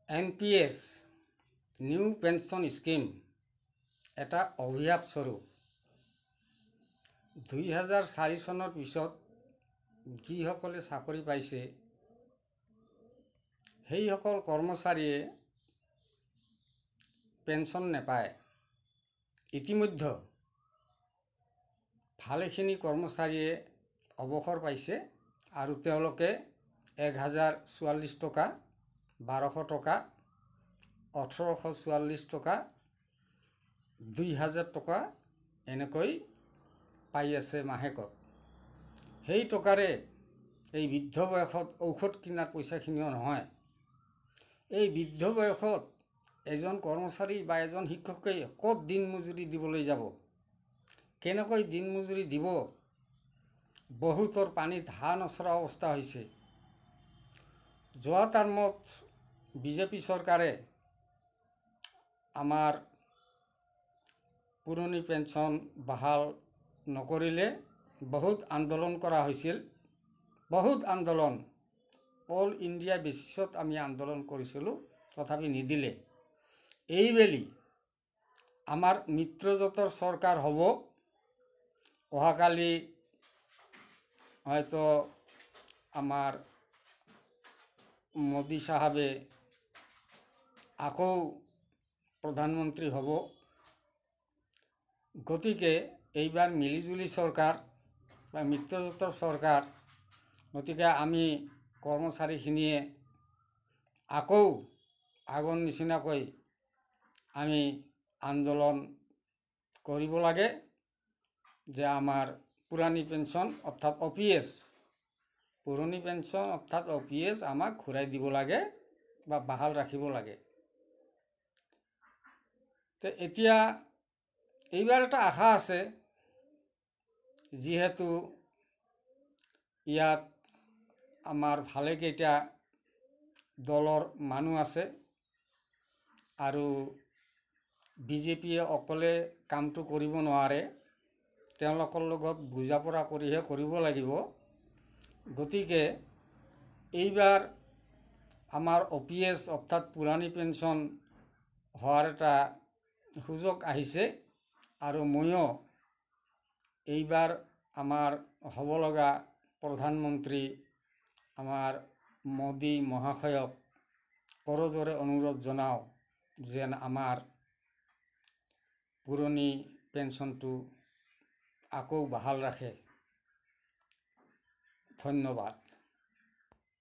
NPS new pension scheme এটা অভিশাপ স্বৰূপ 2004 চনৰ পিছত যিসকলে চাকৰি পাইছে সেইসকল কৰ্মচাৰীয়ে পেনশন নাপায়। ইতিমধ্যে ভালেখিনি কৰ্মচাৰীয়ে অৱসৰ পাইছে আৰু তেওঁলোকে 1044 টকা, 1200 টকা, 1844 টকা, 2000 টকা এনেকৈ পাই আছে মাহেকত। সেই টকাৰে এই বৃদ্ধ বয়সত ঔষধ কিনাৰ পইচাখিনিও নহয়। এই বৃদ্ধ বয়সত এজন কৰ্মচাৰী বা এজন শিক্ষকে ক'ত দিন মজুৰি দিবলৈ যাব, কেনেকৈ দিন মজুৰি দিব, বহুতৰ পানীত হাঁহ নচৰা অৱস্থা হৈছে। যোৱা টাৰ্মত বিজেপি চৰকাৰে আমাৰ পুৰণি পেঞ্চন বাহাল নকৰিলে। বহুত আন্দোলন কৰা হৈছিল, বহুত আন্দোলন, অল ইণ্ডিয়া বেচিছত আমি আন্দোলন কৰিছিলোঁ, তথাপি নিদিলে। এইবেলি আমাৰ মিত্ৰজোঁটৰ চৰকাৰ হ'ব। অহাকালি হয়তো আমাৰ মোদী সাহেবে আকৌ প্ৰধানমন্ত্ৰী হ'ব। গতিকে এইবাৰ মিলিজুলি চৰকাৰ বা মিত্ৰজোঁটৰ চৰকাৰ। গতিকে আমি কৰ্মচাৰীখিনিয়ে আকৌ আগৰ নিচিনাকৈ আমি আন্দোলন কৰিব লাগে যে আমাৰ পুৰণি পেঞ্চন অৰ্থাৎ OPS, পুৰণি পেঞ্চন অৰ্থাৎ OPS আমাক ঘূৰাই দিব লাগে বা বাহাল ৰাখিব লাগে। তো এতিয়া এইবাৰ এটা আশা আছে, যিহেতু ইয়াত আমাৰ ভালেকেইটা দলৰ মানুহ আছে আৰু বিজেপিয়ে অকলে কামটো কৰিব নোৱাৰে, তেওঁলোকৰ লগত বুজা পৰা কৰিহে কৰিব লাগিব। গতিকে এইবাৰ আমাৰ OPS অৰ্থাৎ পুৰণি পেঞ্চন হোৱাৰ এটা সুযোগ আহিছে আৰু ময়ো এইবাৰ আমাৰ হ'ব লগা প্ৰধানমন্ত্ৰী আমাৰ মোদী মহাশয়ক কৰজোৰে অনুৰোধ জনাওঁ যেন আমাৰ পুৰণি পেঞ্চনটো আকৌ বাহাল ৰাখে। ধন্যবাদ।